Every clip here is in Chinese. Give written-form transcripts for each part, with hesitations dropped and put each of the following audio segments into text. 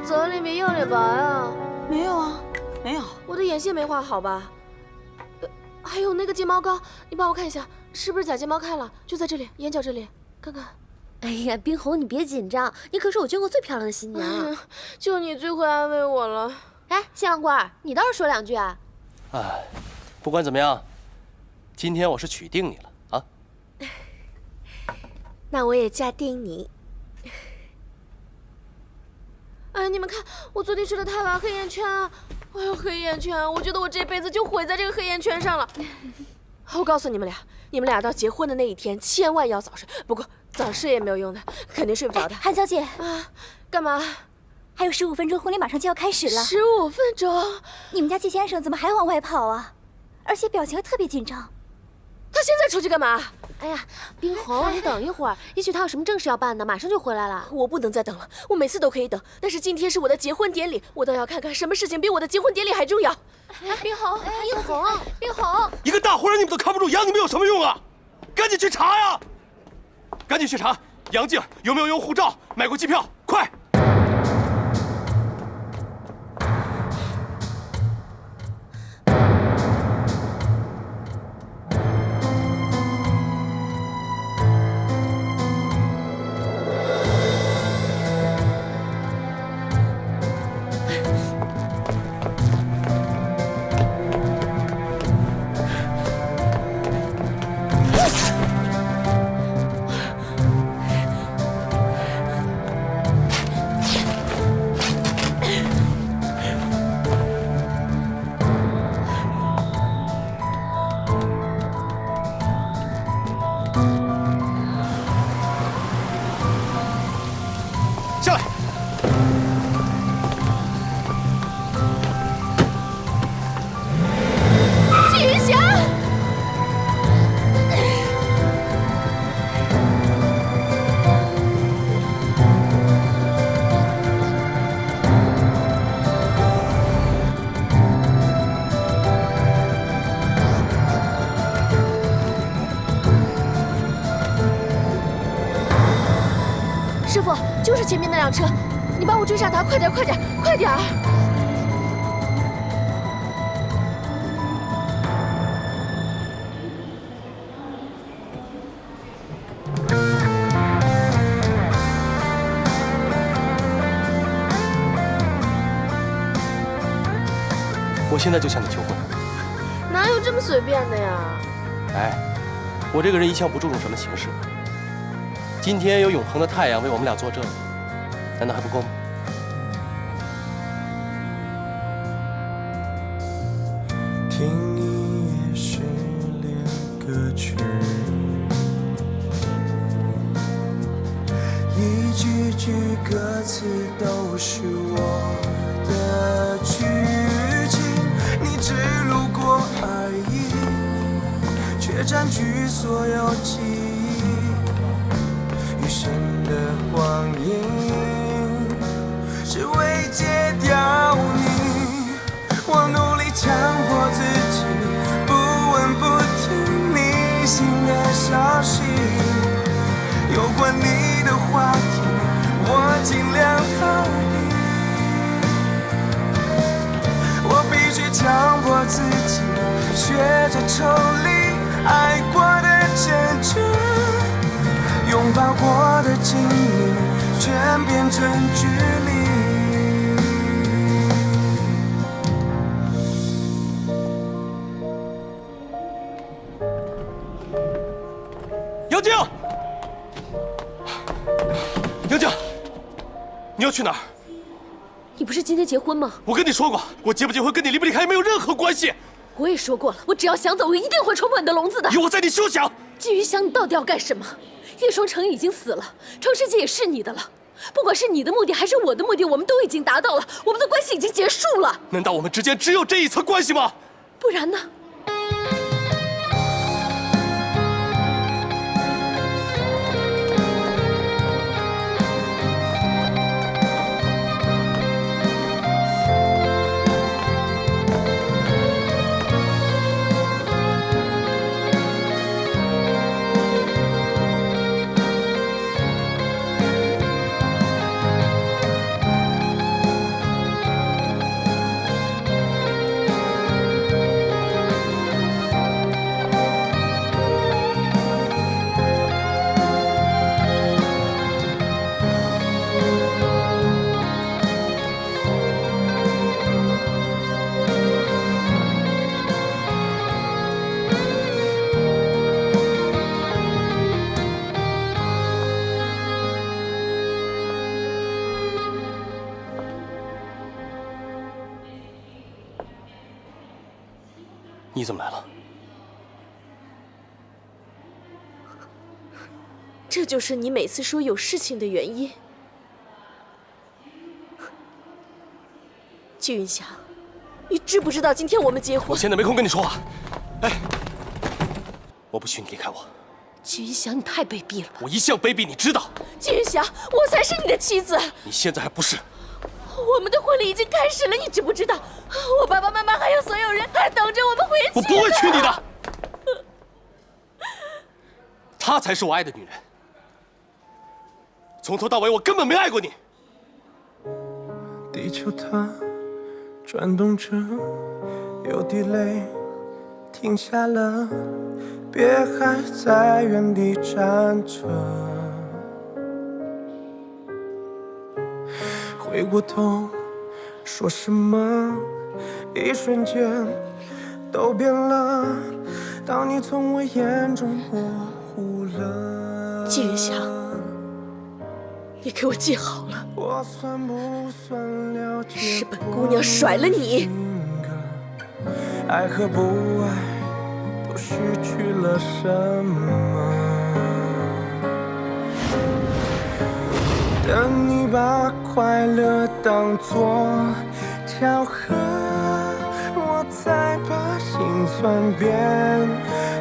这里没有了吧呀？没有啊，没有。我的眼线没画好吧？还有那个睫毛膏，你帮我看一下，是不是假睫毛开了？就在这里，眼角这里，看看。哎呀，冰红，你别紧张，你可是我见过最漂亮的新娘。就你最会安慰我了。哎，新郎官，你倒是说两句啊！哎，不管怎么样，今天我是娶定你了啊！那我也嫁定你。哎，你们看，我昨天睡得太晚，黑眼圈啊！哎呦，黑眼圈！我觉得我这辈子就毁在这个黑眼圈上了。我告诉你们俩到结婚的那一天，千万要早睡。不过早睡也没有用的，肯定睡不着的。韩小姐啊，干嘛？还有15分钟，婚礼马上就要开始了。15分钟？你们家季先生怎么还往外跑啊？而且表情还特别紧张。他现在出去干嘛？哎呀，冰红，你等一会儿，也许他有什么正事要办呢，马上就回来了。我不能再等了，我每次都可以等，但是今天是我的结婚典礼，我倒要看看什么事情比我的结婚典礼还重要。冰红，冰红，冰红，一个大活人你们都看不住，养你们有什么用啊？赶紧去查呀！赶紧去查杨静有没有用护照买过机票，快！下来！季云霞，师傅，就是前面那辆车，你帮我追上他，快点，快点，快点！我现在就向你求婚。哪有这么随便的呀？哎，我这个人一向不注重什么形式。今天有永恒的太阳为我们俩作证，难道还不够吗？听一夜失恋歌曲，一句句歌词都是我的剧情，你只路过而已，却占据所有记忆。余生的光阴，只为戒掉你。我努力强迫自己，不闻不听你新的消息。有关你的话题，我尽量逃避。我必须强迫自己，学着抽离爱过的真挚。拥抱过的经历，全变成距离。杨静，杨静，你要去哪儿？你不是今天结婚吗？我跟你说过，我结不结婚跟你离不离开没有任何关系。我也说过了，我只要想走，我一定会冲破你的笼子的。有我在，你休想！季云香，你到底要干什么？叶双城已经死了，创世界也是你的了。不管是你的目的还是我的目的，我们都已经达到了，我们的关系已经结束了。难道我们之间只有这一层关系吗？不然呢？你怎么来了？这就是你每次说有事情的原因。季云霞，你知不知道今天我们结婚？我现在没空跟你说话。哎，我不许你离开我。季云翔，你太卑鄙了！我一向卑鄙，你知道。季云霞，我才是你的妻子。你现在还不是。我们的婚礼已经开始了，你知不知道？我爸爸妈妈还有所有人还等着我们回去。我不会娶你的。她才是我爱的女人。从头到尾，我根本没爱过你。地球它转动着，有滴泪停下了，别还在原地站着。回过头说什么，一瞬间都变了。当你从我眼中模糊了，季云霞，你给我记好了，我算不算了解？是本姑娘甩了你。爱和不爱都失去了什么？等你把快乐当作巧合，我才把心酸变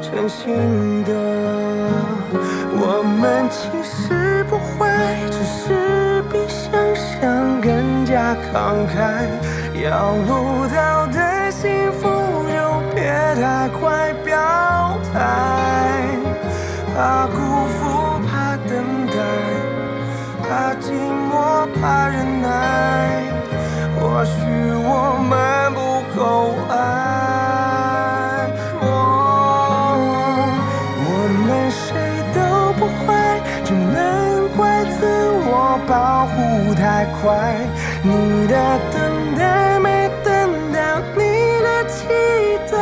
成心的。我们其实不坏，只是比想象更加慷慨。要不到的幸福就别太快表态，怕辜负，怕等待，怕寂寞，怕忍耐。或许我们不够爱，我们谁都不坏，只能怪自我保护太快。你的等待没等到你的期待，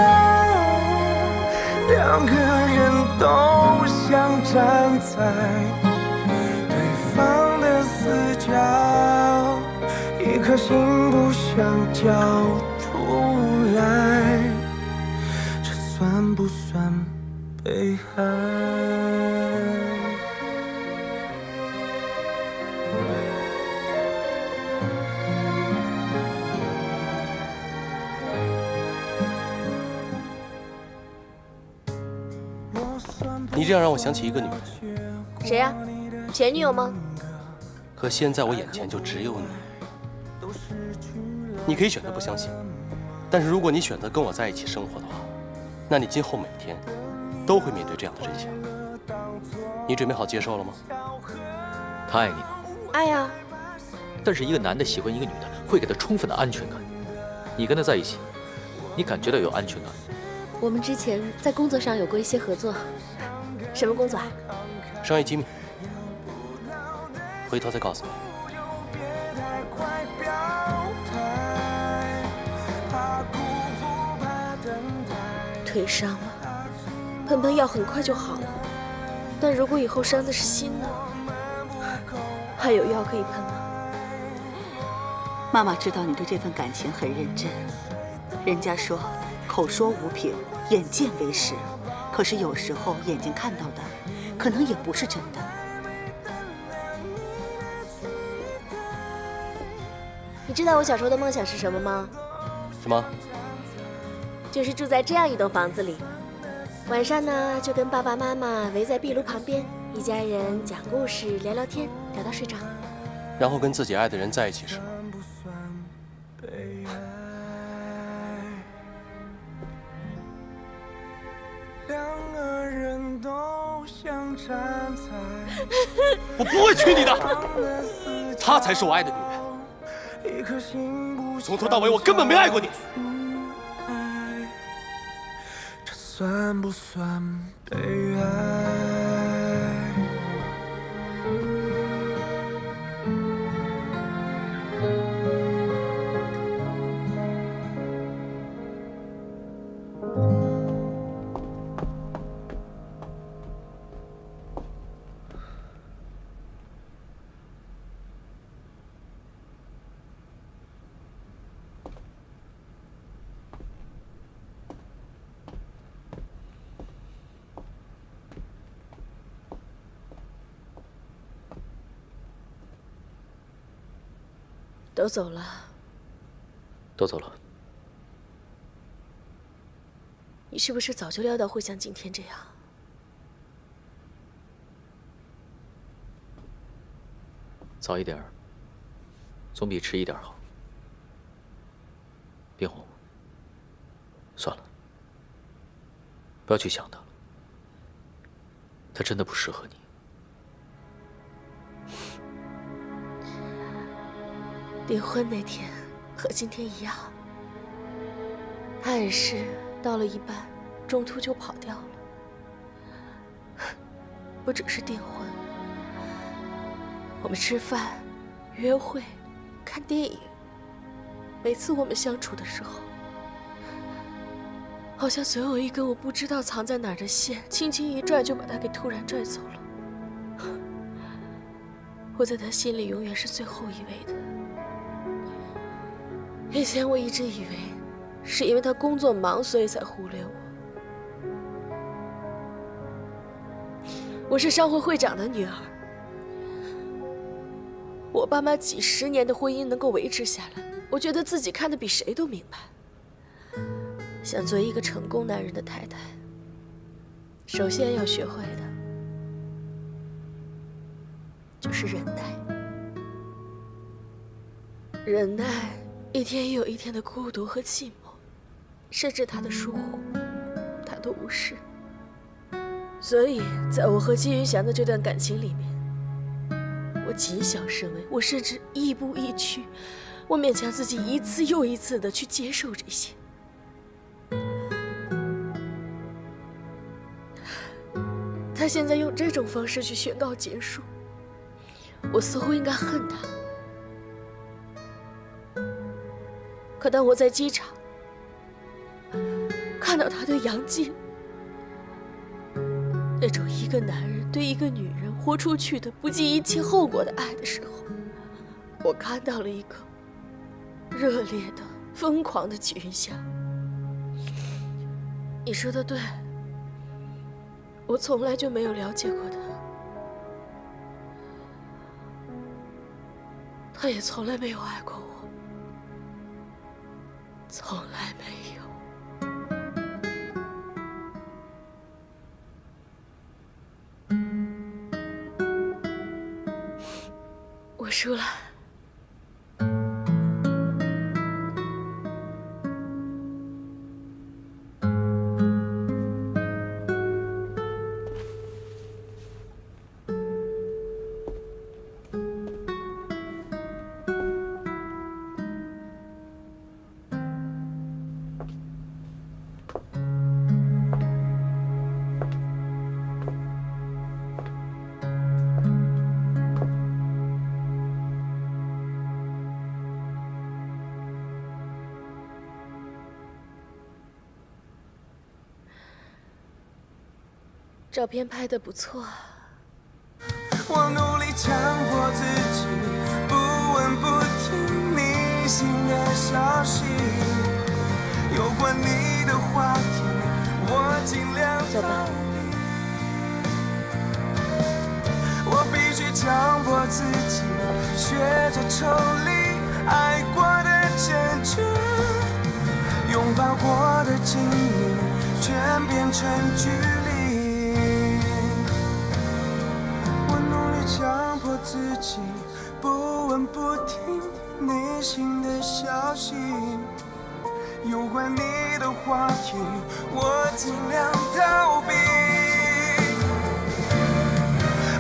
两个人都想站在对方的死角，一颗心不想交出来，这算不算被爱？你这样让我想起一个女人，谁呀？前女友吗？可现在我眼前就只有你。你可以选择不相信，但是如果你选择跟我在一起生活的话，那你今后每天都会面对这样的真相。你准备好接受了吗？他爱你吗？爱呀。但是一个男的喜欢一个女的，会给他充分的安全感。你跟他在一起，你感觉到有安全感。我们之前在工作上有过一些合作。什么工作啊？商业机密，回头再告诉你。腿伤了，喷喷药很快就好了。但如果以后伤的是心呢？还有药可以喷吗？妈妈知道你对这份感情很认真。人家说，口说无凭，眼见为实。可是有时候眼睛看到的，可能也不是真的。你知道我小时候的梦想是什么吗？什么？就是住在这样一栋房子里，晚上呢就跟爸爸妈妈围在壁炉旁边，一家人讲故事、聊聊天，聊到睡着。然后跟自己爱的人在一起是吗？我不会娶你的，她才是我爱的女人。从头到尾，我根本没爱过你。这算不算被爱？都走了。都走了。你是不是早就料到会像今天这样？早一点儿，总比迟一点好。冰红，算了，不要去想他了，他真的不适合你。订婚那天和今天一样，他也是到了一半，中途就跑掉了。不只是订婚，我们吃饭、约会、看电影，每次我们相处的时候，好像总有一根我不知道藏在哪儿的线，轻轻一拽就把他给突然拽走了。我在他心里永远是最后一位的。以前我一直以为是因为他工作忙，所以才忽略我。我是商会会长的女儿，我爸妈几十年的婚姻能够维持下来，我觉得自己看得比谁都明白。想做一个成功男人的太太，首先要学会的就是忍耐。忍耐一天又一天的孤独和寂寞，甚至他的疏忽，他的无视。所以在我和季云翔的这段感情里面，我谨小慎微，我甚至亦步亦趋，我勉强自己一次又一次的去接受这些。他现在用这种方式去宣告结束，我似乎应该恨他。可当我在机场看到他对杨静那种一个男人对一个女人豁出去的不计一切后果的爱的时候，我看到了一个热烈的、疯狂的季云翔。你说的对，我从来就没有了解过他，他也从来没有爱过我，从来没有。我输了。照片拍得不错。我努力强迫自己不闻不听你新的消息，有关你的话题我尽量逃避，我必须强迫自己学着抽离爱过的真挚，拥抱过的亲密全变成距离，强迫自己不闻不听你新的消息，有关你的话题我尽量逃避，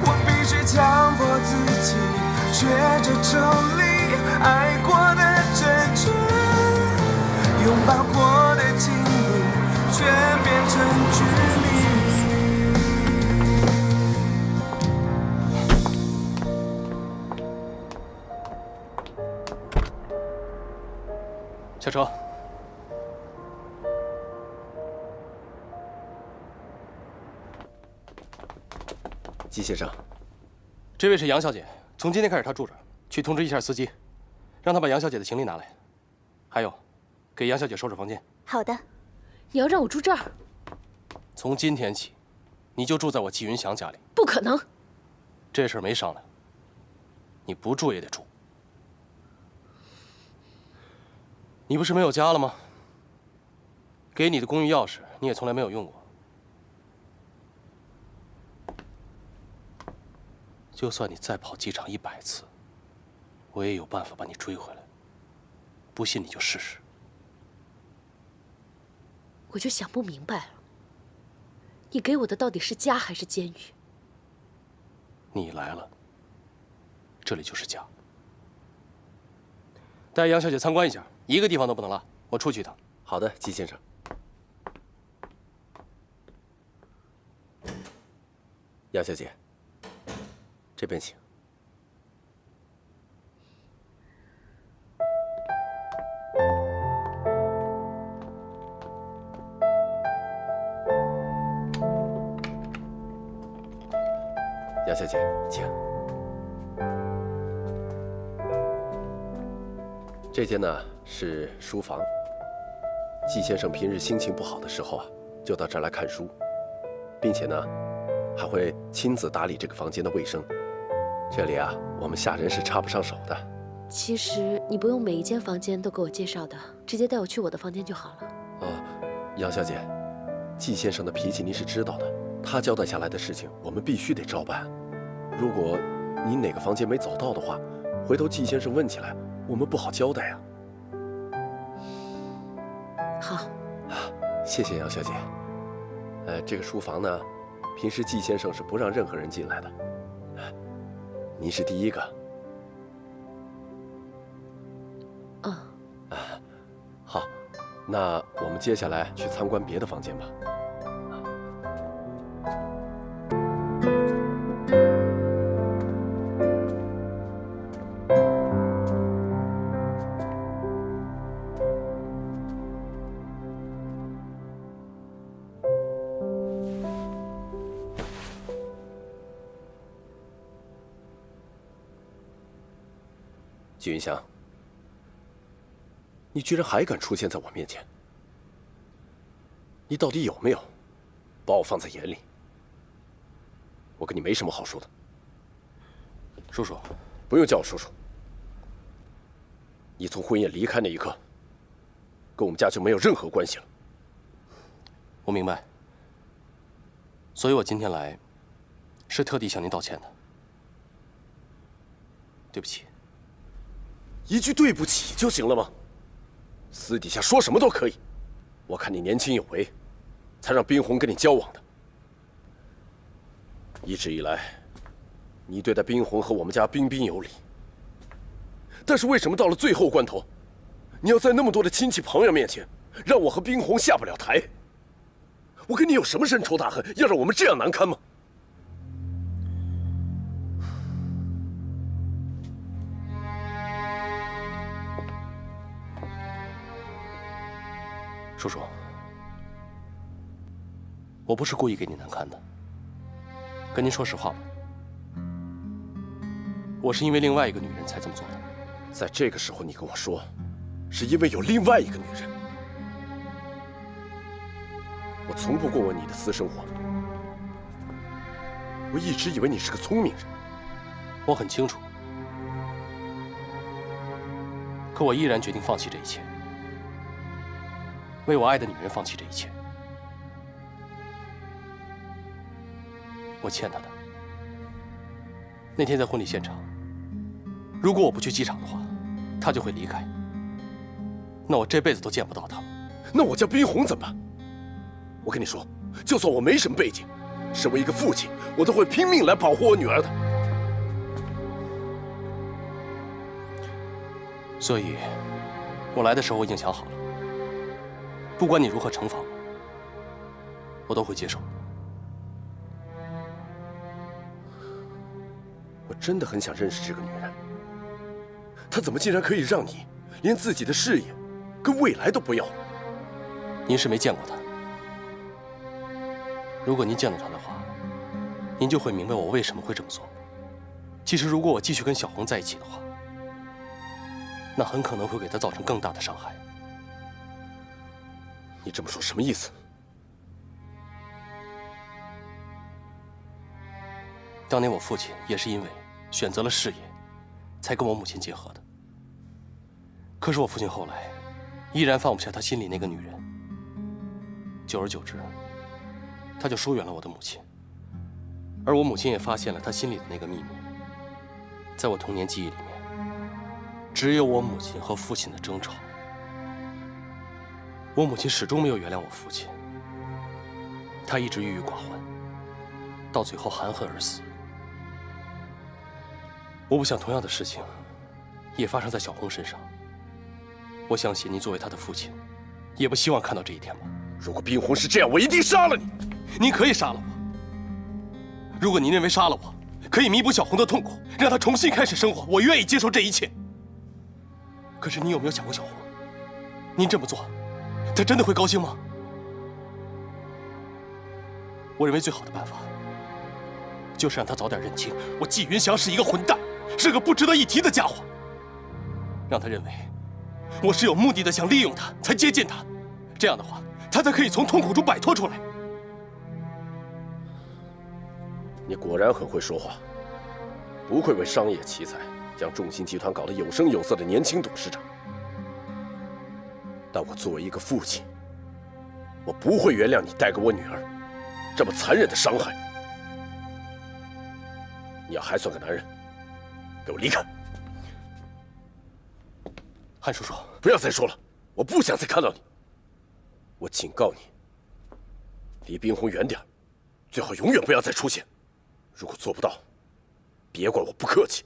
我必须强迫自己学着抽离爱过的真挚，拥抱过的亲密全变成距离。下车。季先生，这位是杨小姐，从今天开始她住这儿，去通知一下司机，让他把杨小姐的行李拿来。还有，给杨小姐收拾房间。好的。你要让我住这儿？从今天起，你就住在我季云翔家里。不可能。这事儿没商量，你不住也得住。你不是没有家了吗？给你的公寓钥匙你也从来没有用过。就算你再跑机场100次，我也有办法把你追回来。不信你就试试。我就想不明白了，你给我的到底是家还是监狱？你来了，这里就是家。带杨小姐参观一下，一个地方都不能落。我出去一趟。好的，季先生。杨小姐，这边请。杨小姐，请。这间呢是书房。季先生平日心情不好的时候啊，就到这儿来看书，并且呢，还会亲自打理这个房间的卫生。这里啊，我们下人是插不上手的。其实你不用每一间房间都给我介绍的，直接带我去我的房间就好了。杨小姐，季先生的脾气您是知道的，他交代下来的事情我们必须得照办。如果你哪个房间没走到的话，回头季先生问起来，我们不好交代啊。好啊，谢谢杨小姐。这个书房呢，平时季先生是不让任何人进来的，您是第一个。好，那我们接下来去参观别的房间吧。季云香，你居然还敢出现在我面前！你到底有没有把我放在眼里？我跟你没什么好说的。叔叔，不用叫我叔叔。你从婚宴离开那一刻，跟我们家就没有任何关系了。我明白，所以我今天来，是特地向您道歉的。对不起。一句对不起就行了吗？私底下说什么都可以。我看你年轻有为，才让冰红跟你交往的。一直以来，你对待冰红和我们家彬彬有礼。但是为什么到了最后关头，你要在那么多的亲戚朋友面前，让我和冰红下不了台？我跟你有什么深仇大恨，要让我们这样难堪吗？叔叔，我不是故意给你难堪的。跟您说实话吧，我是因为另外一个女人才这么做的。在这个时候，你跟我说，是因为有另外一个女人。我从不过问你的私生活，我一直以为你是个聪明人。我很清楚，可我依然决定放弃这一切。为我爱的女人放弃这一切，我欠她的。那天在婚礼现场，如果我不去机场的话，她就会离开。那我这辈子都见不到她了。那我叫冰红怎么办？我跟你说，就算我没什么背景，身为一个父亲，我都会拼命来保护我女儿的。所以，我来的时候我已经想好了。不管你如何惩罚我，我都会接受。我真的很想认识这个女人，她怎么竟然可以让你连自己的事业跟未来都不要了？您是没见过她，如果您见到她的话，您就会明白我为什么会这么做。其实，如果我继续跟小红在一起的话，那很可能会给她造成更大的伤害。你这么说什么意思？当年我父亲也是因为选择了事业，才跟我母亲结合的。可是我父亲后来依然放不下他心里那个女人。久而久之，他就疏远了我的母亲，而我母亲也发现了他心里的那个秘密。在我童年记忆里面，只有我母亲和父亲的争吵。我母亲始终没有原谅我父亲，她一直郁郁寡欢，到最后含恨而死。我不想同样的事情也发生在小红身上。我相信您作为他的父亲，也不希望看到这一天吧。如果冰红是这样，我一定杀了你。您可以杀了我。如果您认为杀了我可以弥补小红的痛苦，让她重新开始生活，我愿意接受这一切。可是你有没有想过小红？您这么做，她真的会高兴吗？我认为最好的办法，就是让她早点认清，我纪云祥是一个混蛋，是个不值得一提的家伙。让她认为，我是有目的的想利用她，才接近她。这样的话，她才可以从痛苦中摆脱出来。你果然很会说话，不愧为商业奇才，将众鑫集团搞得有声有色的年轻董事长。但我作为一个父亲，我不会原谅你带给我女儿这么残忍的伤害。你要还算个男人，给我离开！韩叔叔，不要再说了，我不想再看到你。我警告你，离冰红远点，最好永远不要再出现。如果做不到，别怪我不客气。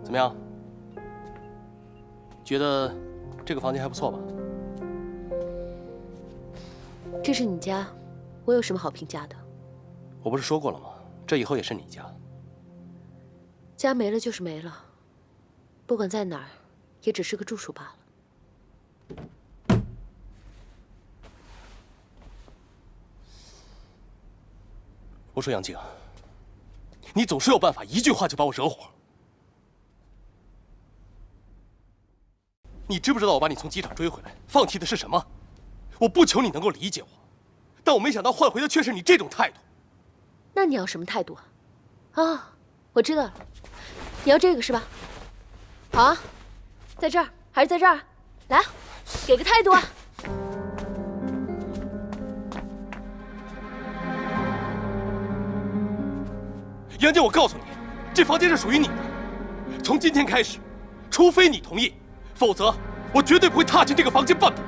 怎么样？觉得这个房间还不错吧？这是你家，我有什么好评价的？我不是说过了吗？这以后也是你家。家没了就是没了，不管在哪儿，也只是个住处罢了。我说杨静，你总是有办法，一句话就把我惹火。你知不知道我把你从机场追回来，放弃的是什么？我不求你能够理解我，但我没想到换回的却是你这种态度。那你要什么态度啊？啊，我知道了，你要这个是吧？好啊，在这儿还是在这儿？来，给个态度啊！杨静，我告诉你，这房间是属于你的。从今天开始，除非你同意，否则我绝对不会踏进这个房间半步。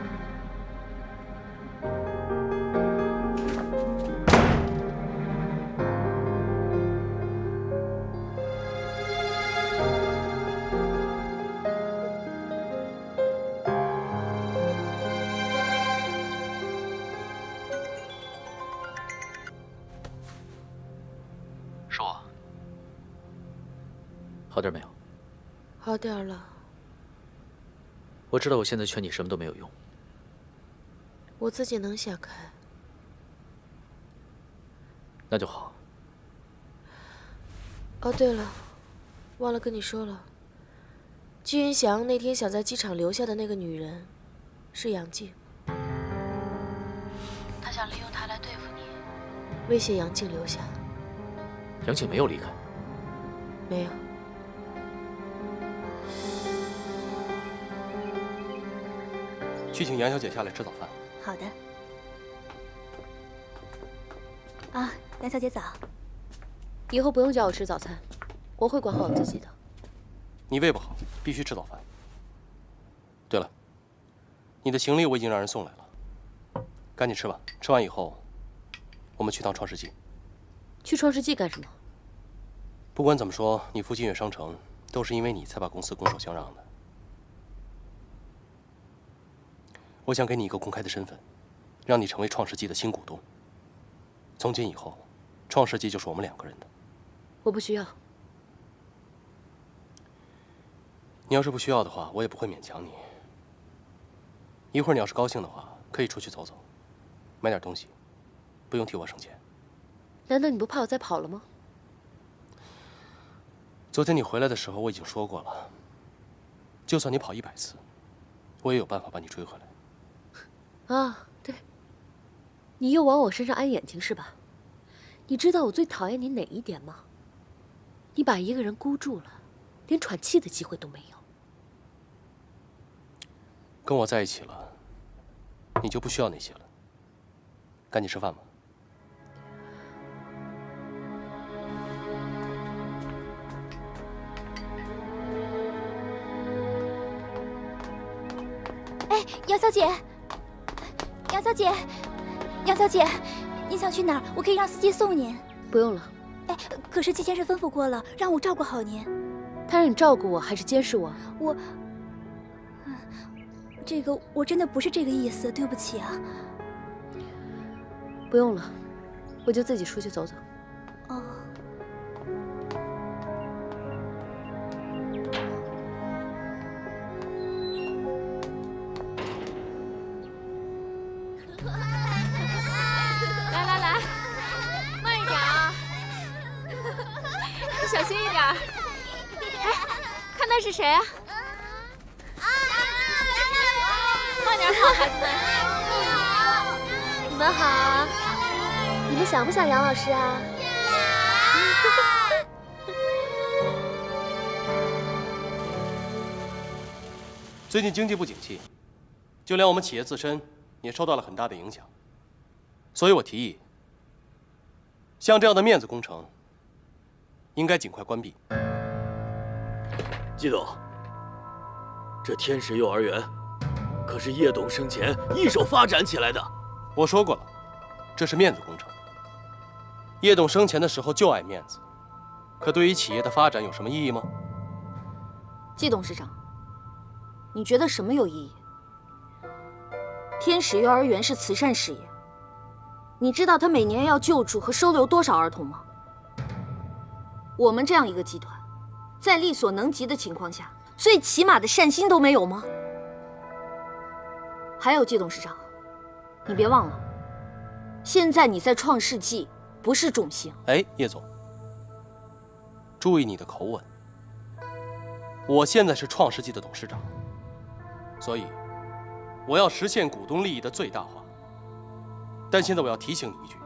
是我。好点没有？好点了。我知道我现在劝你什么都没有用。我自己能想开。那就好。哦，对了，忘了跟你说了，季云祥那天想在机场留下的那个女人，是杨静。他想利用她来对付你，威胁杨静留下。杨静没有离开。没有。去请杨小姐下来吃早饭。好的。啊，杨小姐早。以后不用叫我吃早餐，我会管好我自己的。你胃不好，必须吃早饭。对了，你的行李我已经让人送来了，赶紧吃吧。吃完以后，我们去趟创世纪。去创世纪干什么？不管怎么说，你父亲越商城都是因为你才把公司拱手相让的。我想给你一个公开的身份，让你成为创世纪的新股东。从今以后，创世纪就是我们2个人的。我不需要。你要是不需要的话，我也不会勉强你。一会儿你要是高兴的话，可以出去走走，买点东西，不用替我省钱。难道你不怕我再跑了吗？昨天你回来的时候，我已经说过了，就算你跑100次，我也有办法把你追回来。啊，对，你又往我身上安眼睛是吧？你知道我最讨厌你哪一点吗？你把一个人箍住了，连喘气的机会都没有。跟我在一起了，你就不需要那些了。赶紧吃饭吧。哎，杨小姐，杨小姐，杨小姐，您想去哪儿？我可以让司机送您。不用了。哎，可是季先生吩咐过了，让我照顾好您。他让你照顾我，还是监视我？这个我真的不是这个意思，对不起啊。不用了，我就自己出去走走。哦。来，慢一点啊，小心一点。哎，看那是谁啊？慢点跑，孩子们。你们好，你们想不想杨老师啊？最近经济不景气，就连我们企业自身也受到了很大的影响，所以我提议，像这样的面子工程，应该尽快关闭。季董，这天使幼儿园可是叶董生前一手发展起来的。我说过了，这是面子工程。叶董生前的时候就爱面子，可对于企业的发展有什么意义吗？季董事长，你觉得什么有意义？天使幼儿园是慈善事业，你知道他每年要救助和收留多少儿童吗？我们这样一个集团，在力所能及的情况下，最起码的善心都没有吗？还有季董事长，你别忘了，现在你在创世纪，不是种姓。哎，叶总，注意你的口吻。我现在是创世纪的董事长，所以我要实现股东利益的最大化。但现在我要提醒你一句，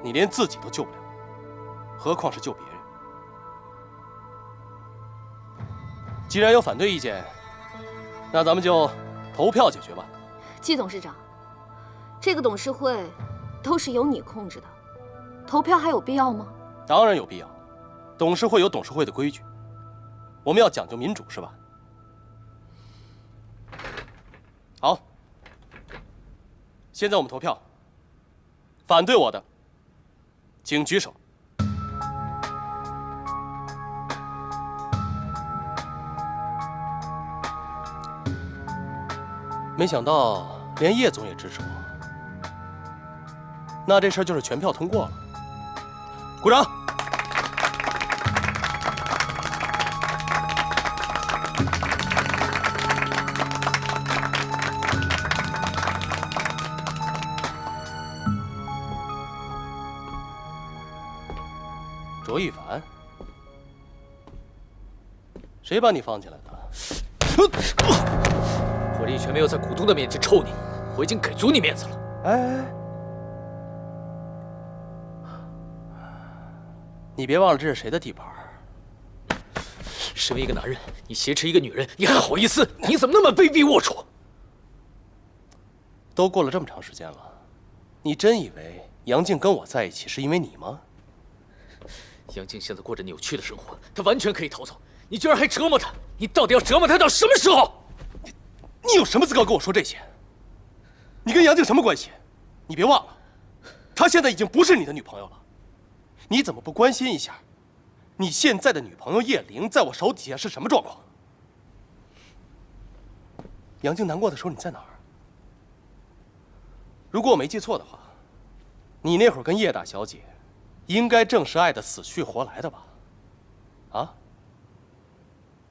你连自己都救不了，何况是救别人。既然有反对意见，那咱们就投票解决吧。季董事长，这个董事会都是由你控制的，投票还有必要吗？当然有必要，董事会有董事会的规矩，我们要讲究民主，是吧？好，现在我们投票，反对我的，请举手。没想到连叶总也支持我，那这事儿就是全票通过了。鼓掌！卓一凡，谁把你放进来的？我这一拳没有在股东的面前抽你，我已经给足你面子了。哎，你别忘了这是谁的地盘。身为一个男人，你挟持一个女人，你还好意思？你怎么那么卑鄙龌龊？都过了这么长时间了，你真以为杨静跟我在一起是因为你吗？杨静现在过着扭曲的生活，她完全可以逃走，你居然还折磨她！你到底要折磨她到什么时候？你有什么资格跟我说这些？你跟杨静什么关系？你别忘了，她现在已经不是你的女朋友了。你怎么不关心一下，你现在的女朋友叶玲在我手底下是什么状况？杨静难过的时候你在哪儿？如果我没记错的话，你那会儿跟叶大小姐，应该正是爱得死去活来的吧？啊？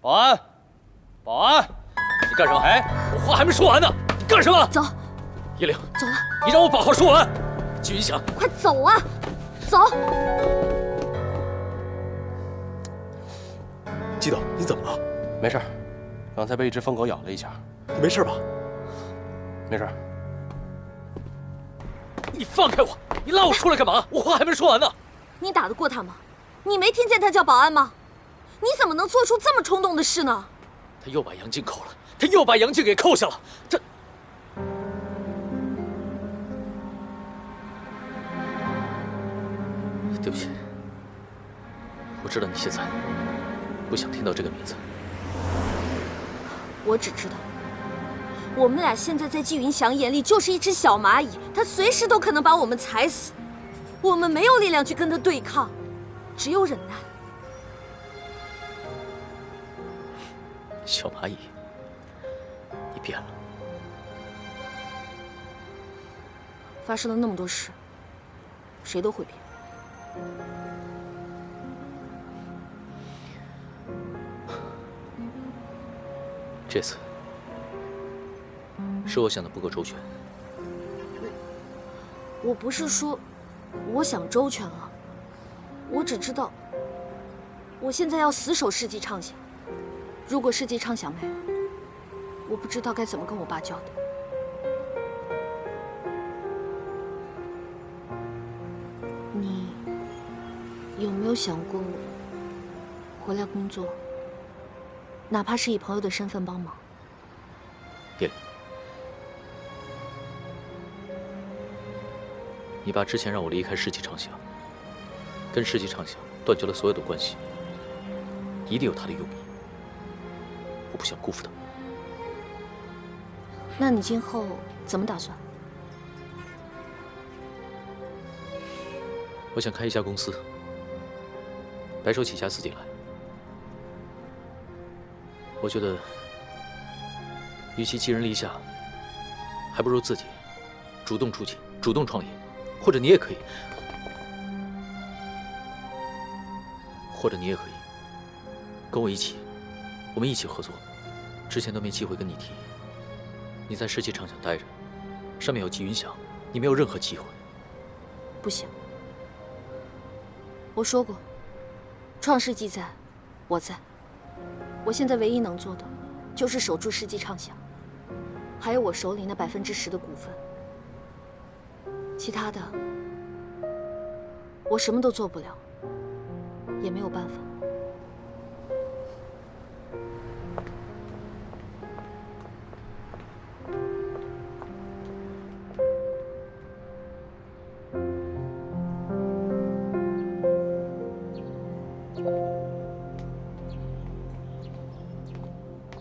保安，保安，你干什么？哎，我话还没说完呢，你干什么？走，叶玲，走了，你让我把话说完。季云翔，快走啊！走。季导，你怎么了？没事，刚才被一只疯狗咬了一下。你没事吧？没事。你放开我！你拉我出来干嘛？我话还没说完呢。你打得过他吗？你没听见他叫保安吗？你怎么能做出这么冲动的事呢？他又把杨静扣了，他又把杨静给扣下了。他，对不起，我知道你现在不想听到这个名字。我只知道，我们俩现在在季云翔眼里就是一只小蚂蚁，他随时都可能把我们踩死。我们没有力量去跟他对抗，只有忍耐。小蚂蚁，你变了。发生了那么多事，谁都会变。这次是我想的不够周全。我不是说我想周全了，我只知道我现在要死守世纪畅想。如果世纪畅想没了，我不知道该怎么跟我爸交代。你有没有想过回来工作，哪怕是以朋友的身份帮忙？叶玲，你爸之前让我离开世纪畅想，跟世纪畅想断绝了所有的关系，一定有他的用意。我不想辜负他。那你今后怎么打算？我想开一家公司，白手起家自己来。我觉得，与其寄人篱下，还不如自己主动出击，主动创业。或者你也可以，跟我一起，我们一起合作。之前都没机会跟你提。你在世纪畅想待着，上面有季云翔，你没有任何机会。不行，我说过，创世纪在，我在。我现在唯一能做的，就是守住世纪畅想，还有我手里那10%的股份。其他的，我什么都做不了，也没有办法。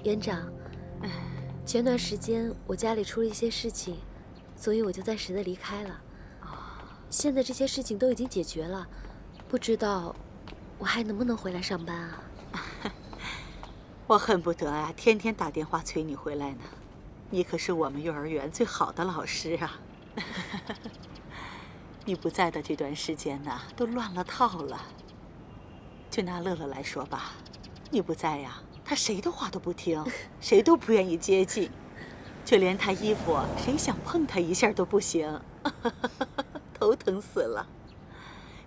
园长，前段时间我家里出了一些事情，所以我就暂时的离开了。现在这些事情都已经解决了，不知道我还能不能回来上班啊？我恨不得啊，天天打电话催你回来呢。你可是我们幼儿园最好的老师啊。你不在的这段时间呢，都乱了套了。就拿乐乐来说吧，你不在呀，他谁的话都不听，谁都不愿意接近，就连他衣服，谁想碰他一下都不行。头疼死了，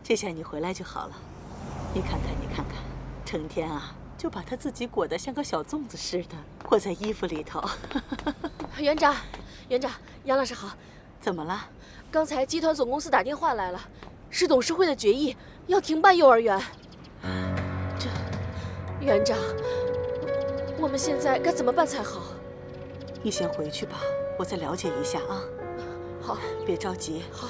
这下你回来就好了。你看看，成天啊就把他自己裹得像个小粽子似的，裹在衣服里头。园长，杨老师好。怎么了？刚才集团总公司打电话来了，是董事会的决议，要停办幼儿园。园长，我们现在该怎么办才好？你先回去吧，我再了解一下啊。好，别着急。好。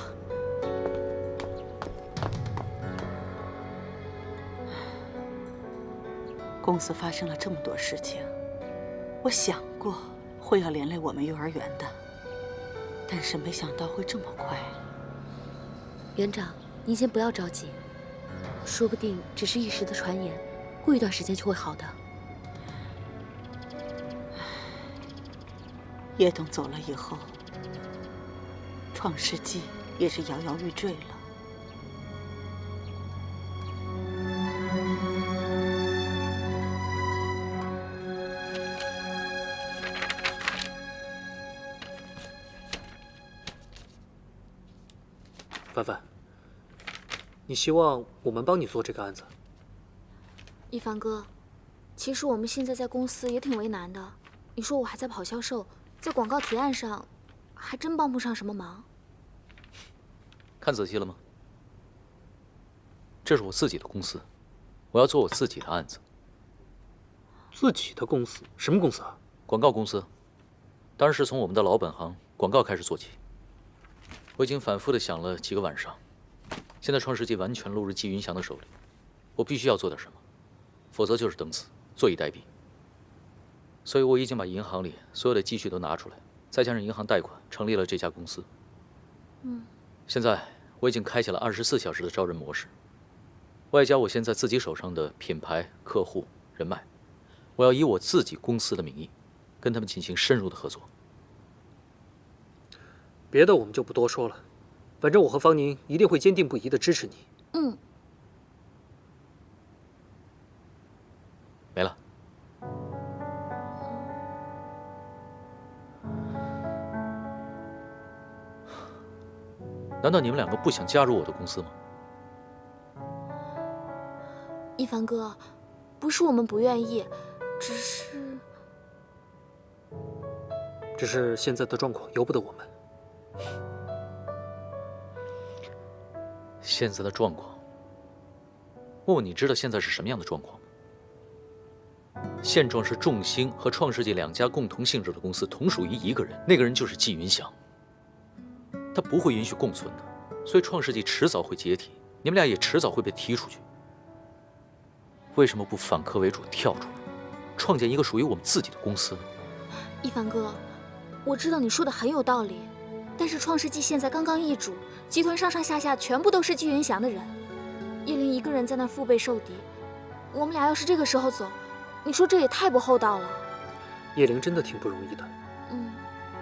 公司发生了这么多事情，我想过会要连累我们幼儿园的，但是没想到会这么快。园长，您先不要着急，说不定只是一时的传言，过一段时间就会好的。叶董走了以后，创世纪也是摇摇欲坠了。凡凡，你希望我们帮你做这个案子？一凡哥，其实我们现在在公司也挺为难的。你说我还在跑销售，在广告提案上，还真帮不上什么忙。看仔细了吗？这是我自己的公司，我要做我自己的案子。自己的公司？什么公司啊？广告公司，当然是从我们的老本行广告开始做起。我已经反复的想了几个晚上，现在创世纪完全落入季云祥的手里，我必须要做点什么，否则就是等死，坐以待毙。所以我已经把银行里所有的积蓄都拿出来，再加上银行贷款，成立了这家公司。现在我已经开启了24小时的招人模式，外加我现在自己手上的品牌、客户、人脉，我要以我自己公司的名义，跟他们进行深入的合作。别的我们就不多说了，反正我和方宁一定会坚定不移地支持你。没了。难道你们两个不想加入我的公司吗？一凡哥，不是我们不愿意，只是现在的状况由不得我们。现在的状况，问问你知道现在是什么样的状况吗？现状是众星和创世纪两家共同性质的公司同属于一个人，那个人就是季云祥。他不会允许共存的，所以创世纪迟早会解体，你们俩也迟早会被踢出去。为什么不反客为主跳出来，创建一个属于我们自己的公司呢？一凡哥，我知道你说的很有道理，但是创世纪现在刚刚易主，集团上上下下全部都是季云祥的人，叶灵一个人在那腹背受敌，我们俩要是这个时候走，你说这也太不厚道了。叶灵真的挺不容易的。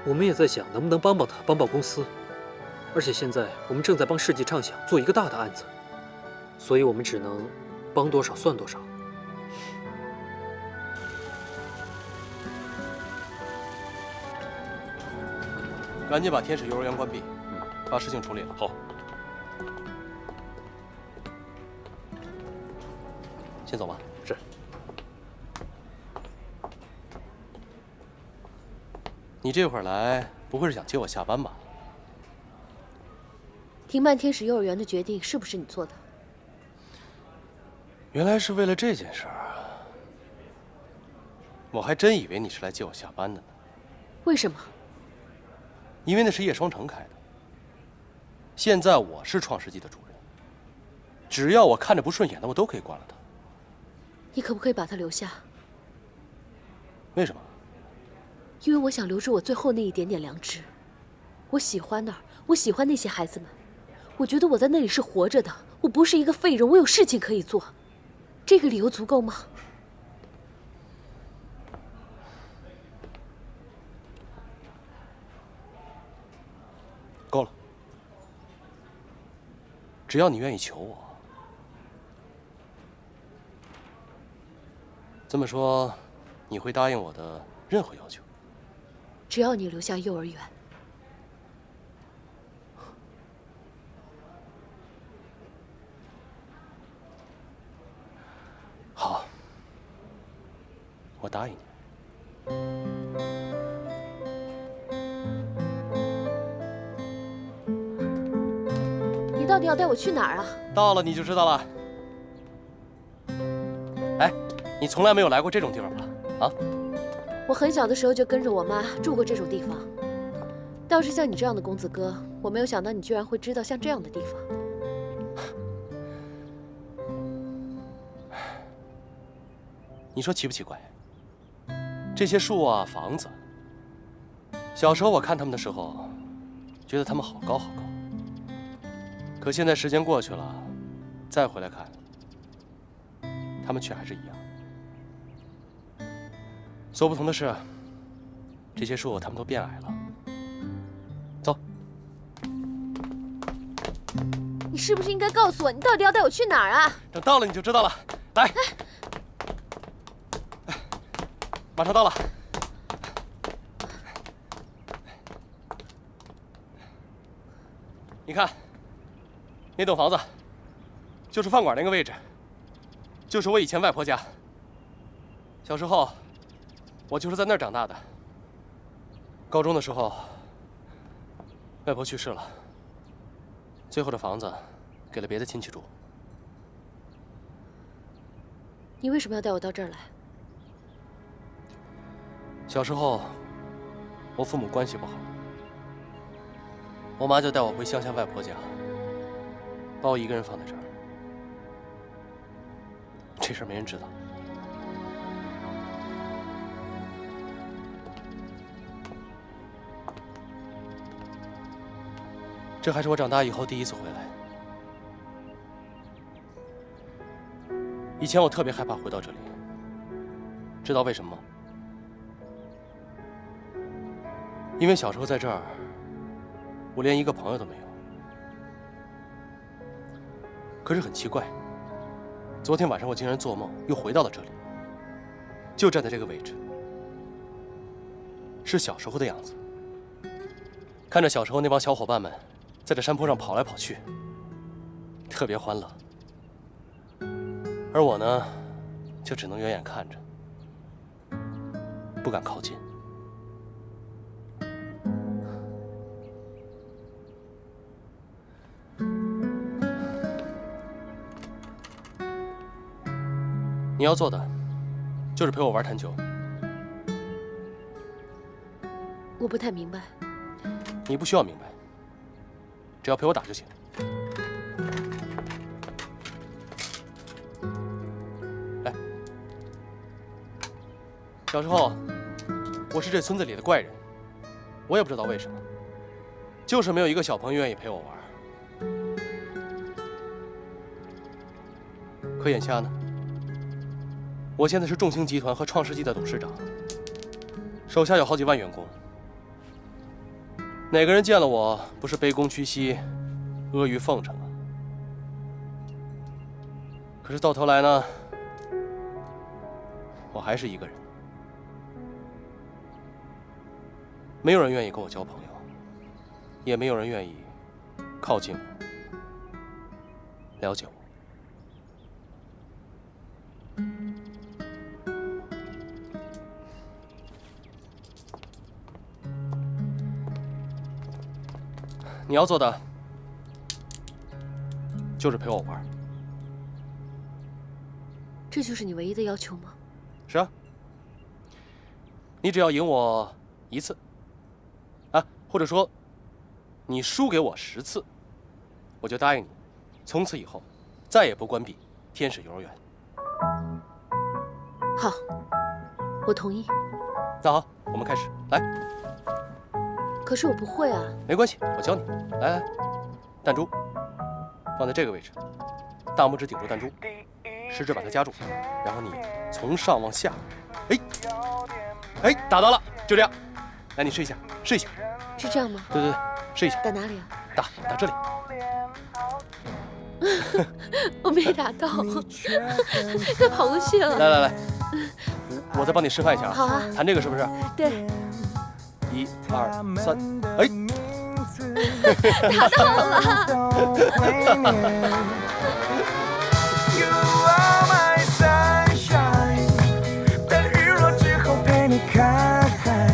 我们也在想能不能帮帮他，帮帮公司。而且现在我们正在帮世纪畅想做一个大的案子，所以我们只能帮多少算多少。赶紧把天使幼儿园关闭，把事情处理了。好。先走吧。是。你这会儿来，不会是想接我下班吧？停办天使幼儿园的决定是不是你做的？原来是为了这件事儿啊！我还真以为你是来接我下班的呢。为什么？因为那是叶双城开的。现在我是创世纪的主人，只要我看着不顺眼的，我都可以关了它。你可不可以把它留下？为什么？因为我想留住我最后那一点点良知。我喜欢那儿，我喜欢那些孩子们。我觉得我在那里是活着的，我不是一个废人，我有事情可以做。这个理由足够吗？够了。只要你愿意求我。这么说，你会答应我的任何要求？只要你留下幼儿园。好，我答应你。你到底要带我去哪儿啊？到了你就知道了。哎，你从来没有来过这种地方吧？啊？我很小的时候就跟着我妈住过这种地方。倒是像你这样的公子哥，我没有想到你居然会知道像这样的地方。你说奇不奇怪？这些树啊，房子，小时候我看他们的时候，觉得他们好高好高。可现在时间过去了，再回来看，他们却还是一样。所不同的是，这些树它们都变矮了。走。你是不是应该告诉我，你到底要带我去哪儿啊？等到了你就知道了。来，马上到了。你看，那栋房子，就是饭馆那个位置，就是我以前外婆家。小时候，我就是在那儿长大的。高中的时候，外婆去世了，最后的房子给了别的亲戚住。你为什么要带我到这儿来？小时候，我父母关系不好，我妈就带我回乡下外婆家，把我一个人放在这儿。这事儿没人知道。这还是我长大以后第一次回来。以前我特别害怕回到这里，知道为什么吗？因为小时候在这儿，我连一个朋友都没有。可是很奇怪，昨天晚上我竟然做梦又回到了这里，就站在这个位置，是小时候的样子。看着小时候那帮小伙伴们在这山坡上跑来跑去，特别欢乐。而我呢，就只能远远看着，不敢靠近。你要做的，就是陪我玩弹球。我不太明白。你不需要明白，只要陪我打就行。来，小时候我是这村子里的怪人，我也不知道为什么，就是没有一个小朋友愿意陪我玩。可眼下呢，我现在是众星集团和创世纪的董事长，手下有好几万员工。哪个人见了我不是卑躬屈膝、阿谀奉承啊？可是到头来呢，我还是一个人，没有人愿意跟我交朋友，也没有人愿意靠近我、了解我。你要做的就是陪我玩。这就是你唯一的要求吗？是啊，你只要赢我1次，啊，或者说你输给我10次，我就答应你，从此以后再也不关闭天使幼儿园。好，我同意。那好，我们开始，来。可是我不会啊。没关系，我教你。来来，弹珠放在这个位置，大拇指顶住弹珠，食指把它夹住，然后你从上往下，哎，打到了，就这样。来，你试一下，试一下。是这样吗？对对对，试一下。打哪里啊？打这里。我没打到，快跑过去了。来，我再帮你示范一下啊。好啊。弹这个是不是？对。1、2、3，哎，打到了。等日落之后陪你看海，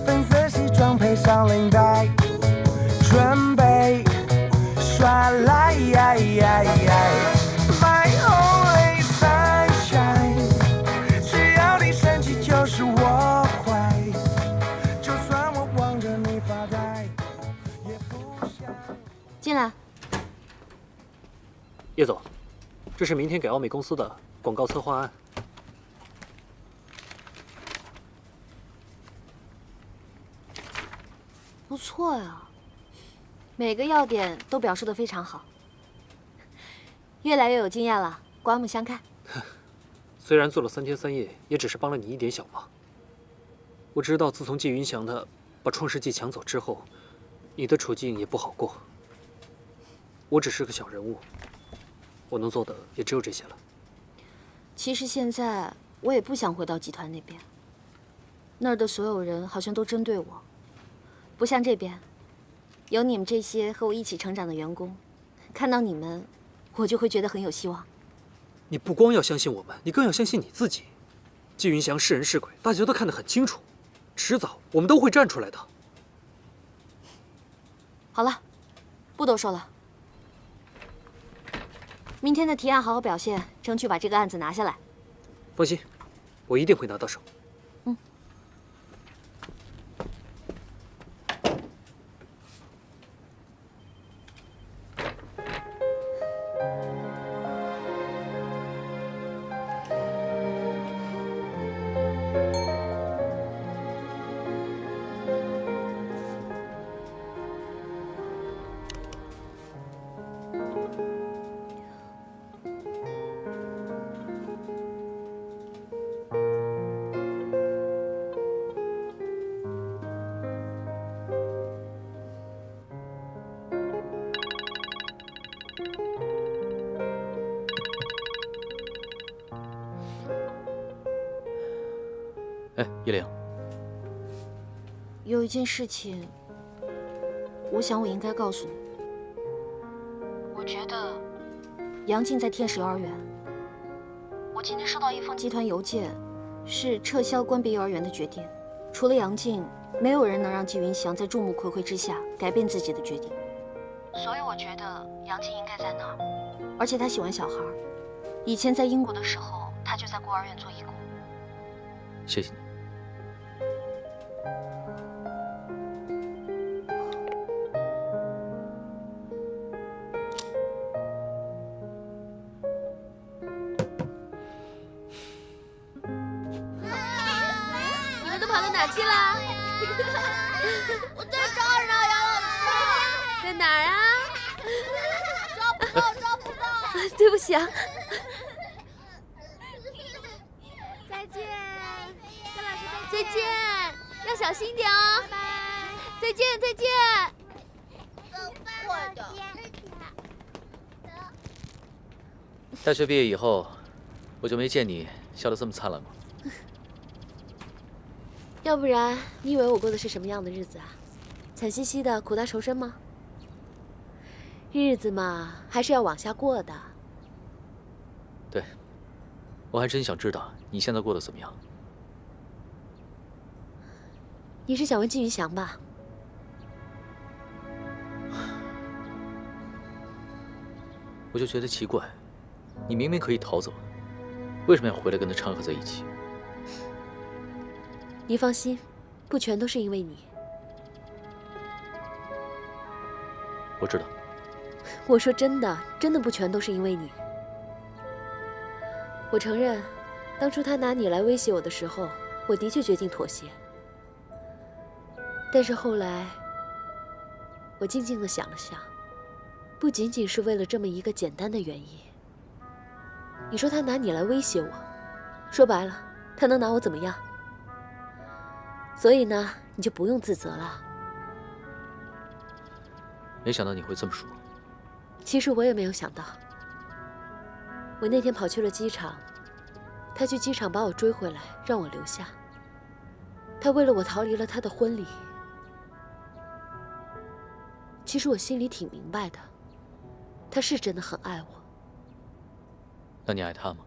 粉色西装配上领带，准备耍赖。My only sunshine， 只要你生气就是我坏，就算我望着你发呆，也不想。进来。叶总，这是明天给奥美公司的广告策划案。不错呀，每个要点都表述得非常好，越来越有经验了，刮目相看。虽然做了3天3夜，也只是帮了你一点小忙。我知道，自从季云翔他把创世纪抢走之后，你的处境也不好过。我只是个小人物，我能做的也只有这些了。其实现在我也不想回到集团那边，那儿的所有人好像都针对我，不像这边，有你们这些和我一起成长的员工，看到你们，我就会觉得很有希望。你不光要相信我们，你更要相信你自己。季云翔是人是鬼，大家都看得很清楚，迟早我们都会站出来的。好了，不多说了。明天的提案好好表现，争取把这个案子拿下来。放心，我一定会拿到手。哎，依玲，有一件事情，我想我应该告诉你。我觉得杨静在天使幼儿园。我今天收到一封集团邮件，是撤销关闭幼儿园的决定。除了杨静，没有人能让季云翔在众目睽睽之下改变自己的决定。所以我觉得杨静应该在那儿，而且她喜欢小孩。以前在英国的时候，她就在孤儿院做义工。谢谢你。你们都跑到哪去了？我在这儿呢，杨老师。在哪儿啊？找不到。对不起啊。再见，跟老师再见，要小心点哦。拜拜。再见，再见。快点。大学毕业以后，我就没见你笑得这么灿烂过。要不然你以为我过的是什么样的日子啊？惨兮兮的，苦大仇深吗？日子嘛，还是要往下过的。对，我还真想知道你现在过得怎么样。你是想问季云翔吧？我就觉得奇怪，你明明可以逃走，为什么要回来跟他掺和在一起？你放心，不全都是因为你。我知道。我说真的，真的不全都是因为你。我承认，当初他拿你来威胁我的时候，我的确决定妥协。但是后来，我静静地想了想，不仅仅是为了这么一个简单的原因。你说他拿你来威胁我，说白了，他能拿我怎么样？所以呢，你就不用自责了。没想到你会这么说。其实我也没有想到，我那天跑去了机场，他去机场把我追回来，让我留下。他为了我逃离了他的婚礼。其实我心里挺明白的，他是真的很爱我。那你爱他吗？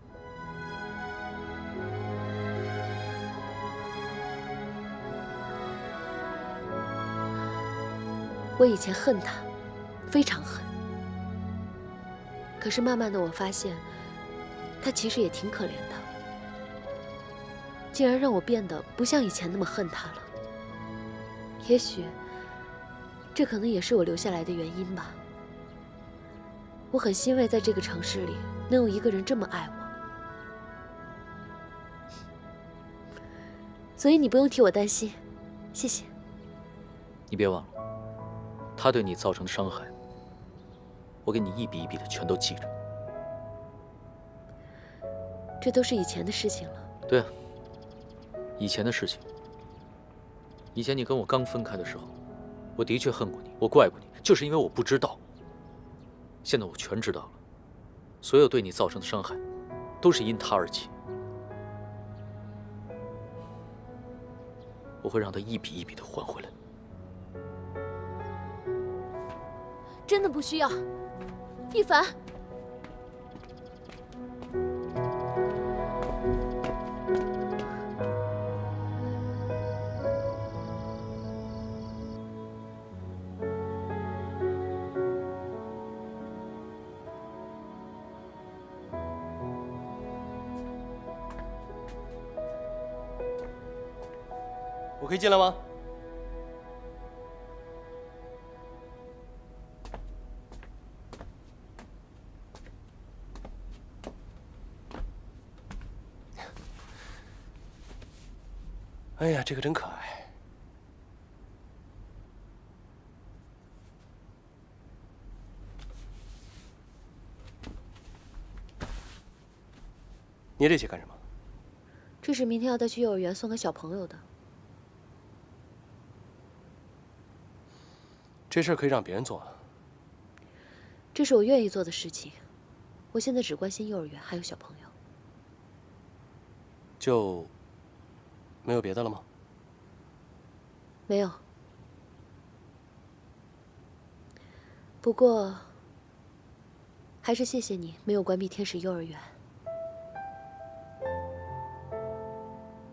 我以前恨他，非常恨。可是慢慢的，我发现，他其实也挺可怜的，竟然让我变得不像以前那么恨他了。也许，这可能也是我留下来的原因吧。我很欣慰，在这个城市里能有一个人这么爱我，所以你不用替我担心，谢谢。你别忘了，他对你造成的伤害，我给你一笔一笔的全都记着。这都是以前的事情了。对啊，以前的事情。以前你跟我刚分开的时候，我的确恨过你，我怪过你，就是因为我不知道。现在我全知道了，所有对你造成的伤害，都是因他而起。我会让他一笔一笔的还回来。真的不需要，一凡。我可以进来吗？哎呀，这个真可爱。捏这些干什么？这是明天要带去幼儿园送给小朋友的。这事儿可以让别人做。这是我愿意做的事情。我现在只关心幼儿园还有小朋友。就没有别的了吗？没有。不过，还是谢谢你没有关闭天使幼儿园。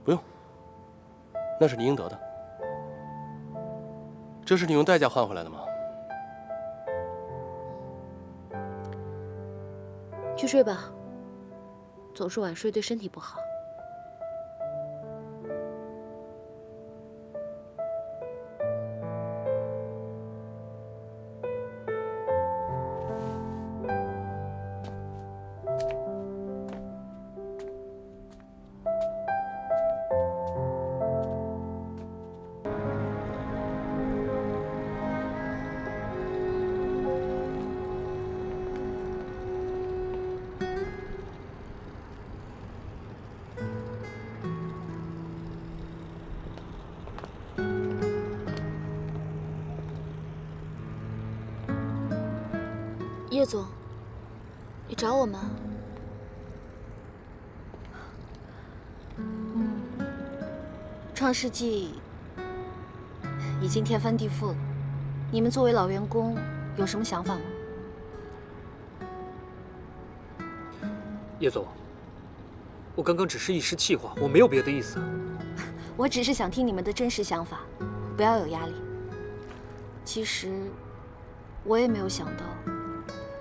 不用，那是你应得的。这是你用代价换回来的吗？去睡吧，总是晚睡对身体不好。叶总，你找我们？创世纪已经天翻地覆了，你们作为老员工有什么想法吗？叶总，我刚刚只是一时气话，我没有别的意思。我只是想听你们的真实想法，不要有压力。其实，我也没有想到，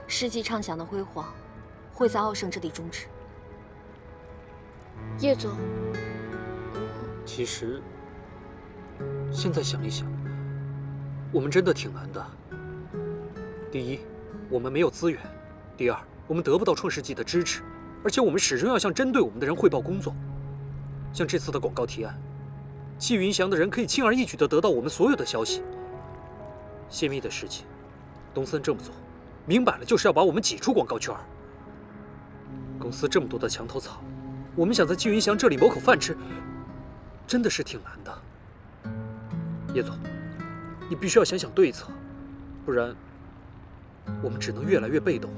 世纪畅享的辉煌会在奥盛这里终止。叶总，其实，现在想一想，我们真的挺难的。第一，我们没有资源；第二，我们得不到创世纪的支持，而且我们始终要向针对我们的人汇报工作。像这次的广告提案，季云祥的人可以轻而易举地得到我们所有的消息。泄密的事情，东森这么做，明摆了就是要把我们挤出广告圈。公司这么多的墙头草，我们想在季云祥这里谋口饭吃，真的是挺难的。叶总，你必须要想想对策，不然我们只能越来越被动。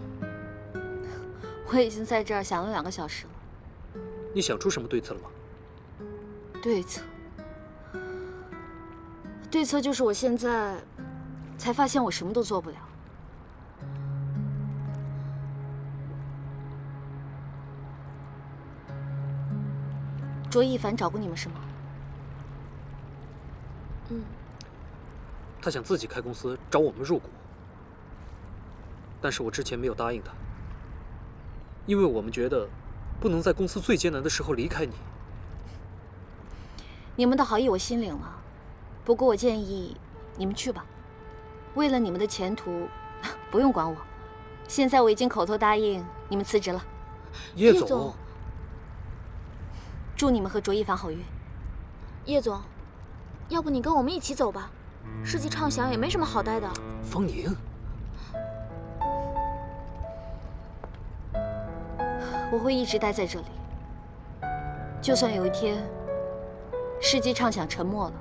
我已经在这儿想了2个小时了。你想出什么对策了吗？对策？对策就是我现在才发现我什么都做不了。卓一凡找过你们是吗？他想自己开公司找我们入股，但是我之前没有答应他，因为我们觉得不能在公司最艰难的时候离开你。你们的好意我心领了，不过我建议你们去吧。为了你们的前途，不用管我。现在我已经口头答应你们辞职了。叶总，祝你们和卓一凡好运。叶总，要不你跟我们一起走吧？世纪畅想也没什么好待的。方宁，我会一直待在这里，就算有一天世纪畅想沉没了，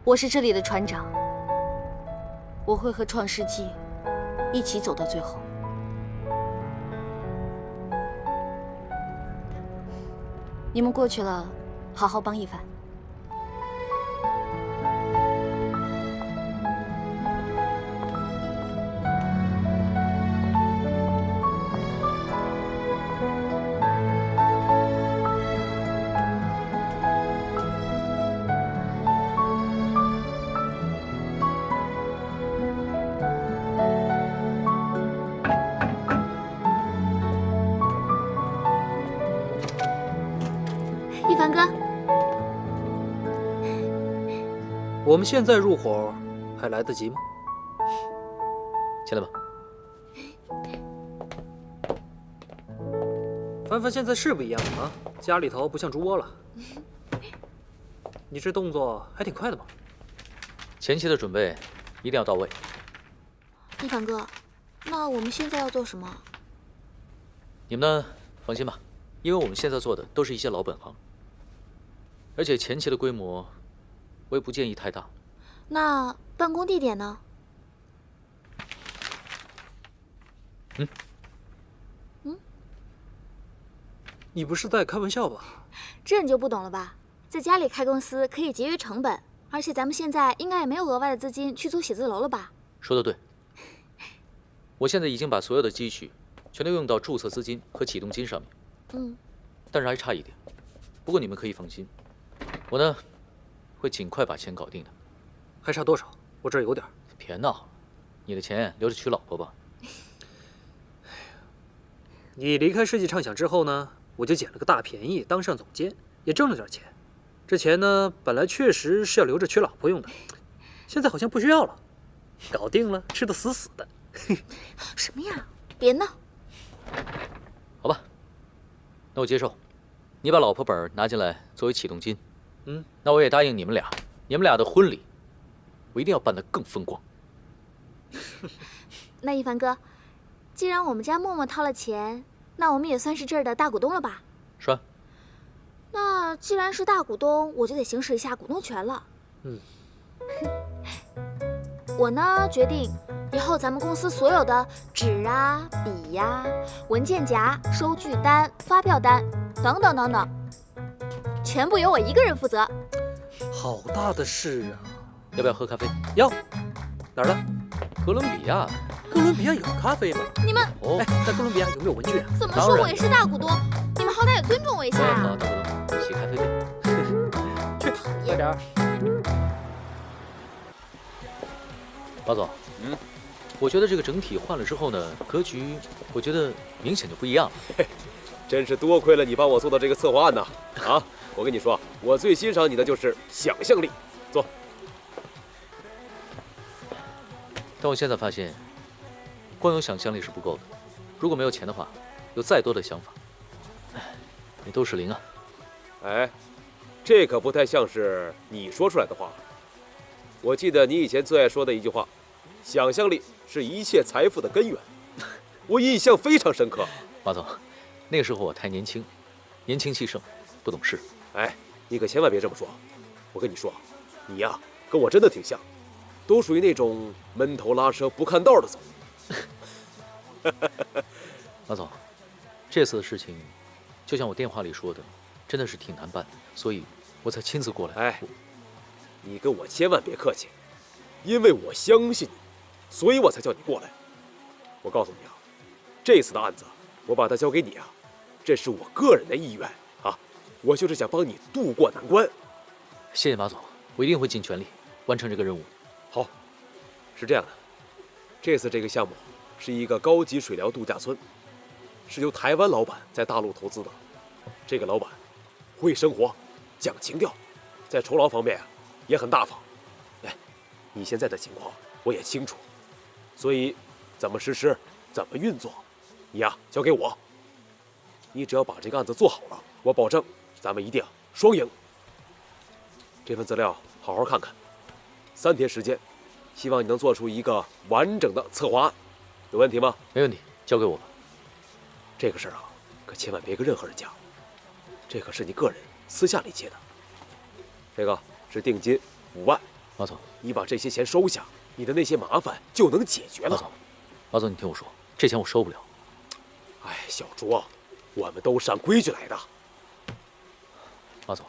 我是这里的船长，我会和创世纪一起走到最后。你们过去了，好好帮一凡。一凡哥，我们现在入伙还来得及吗？进来吧。凡凡现在是不一样了啊，家里头不像猪窝了。你这动作还挺快的嘛。前期的准备一定要到位。一凡哥，那我们现在要做什么？你们呢，放心吧，因为我们现在做的都是一些老本行，而且前期的规模，我也不建议太大。那办公地点呢？你不是在开玩笑吧？这你就不懂了吧？在家里开公司可以节约成本，而且咱们现在应该也没有额外的资金去租写字楼了吧？说得对，我现在已经把所有的积蓄全都用到注册资金和启动金上面。但是还差一点。不过你们可以放心，我呢会尽快把钱搞定的。还差多少？我这儿有点。别闹，你的钱留着娶老婆吧。你离开世纪畅想之后呢，我就捡了个大便宜，当上总监，也挣了点钱。这钱呢，本来确实是要留着娶老婆用的，现在好像不需要了，搞定了，吃得死死的。什么呀？别闹。好吧，那我接受。你把老婆本拿进来作为启动金。那我也答应你们俩的婚礼，我一定要办得更风光。那一凡哥，既然我们家默默掏了钱，那我们也算是这儿的大股东了吧？是啊。那既然是大股东，我就得行使一下股东权了。我呢决定，以后咱们公司所有的纸啊、笔呀、文件夹、收据单、发票单等等等等，全部由我一个人负责。好大的事啊！要不要喝咖啡？要。哪儿的？哥伦比亚。哥伦比亚有咖啡吗？你们哎，在哥伦比亚有没有文具啊？怎么说我也是大股东？你们好歹也尊重我一下啊！好，大股东，洗咖啡杯。去，快点儿。马总，我觉得这个整体换了之后呢，格局我觉得明显就不一样了。嘿，真是多亏了你帮我做的这个策划案呐！啊，我跟你说，我最欣赏你的就是想象力。坐。但我现在发现，光有想象力是不够的，如果没有钱的话，有再多的想法，也都是零啊。哎，这可不太像是你说出来的话。我记得你以前最爱说的一句话：“想象力是一切财富的根源。”我印象非常深刻。马总，那个时候我太年轻，年轻气盛，不懂事。哎，你可千万别这么说。我跟你说，你呀，跟我真的挺像，都属于那种闷头拉车不看道的走。马总，这次的事情，就像我电话里说的，真的是挺难办的，所以我才亲自过来。哎，你跟我千万别客气，因为我相信你，所以我才叫你过来。我告诉你啊，这次的案子我把它交给你啊，这是我个人的意愿啊，我就是想帮你渡过难关。谢谢马总，我一定会尽全力完成这个任务。好，是这样的，这次这个项目是一个高级水疗度假村，是由台湾老板在大陆投资的。这个老板会生活，讲情调，在酬劳方面啊也很大方。哎，你现在的情况我也清楚，所以怎么实施，怎么运作，你呀交给我。你只要把这个案子做好了，我保证咱们一定双赢。这份资料好好看看， 3天时间，希望你能做出一个完整的策划案，有问题吗？没问题，交给我吧。这个事儿啊，可千万别跟任何人讲，这可是你个人私下里结的。这个是定金5万，马总，你把这些钱收下，你的那些麻烦就能解决了。马总，你听我说，这钱我收不了。哎，小朱，我们都是按规矩来的。马总，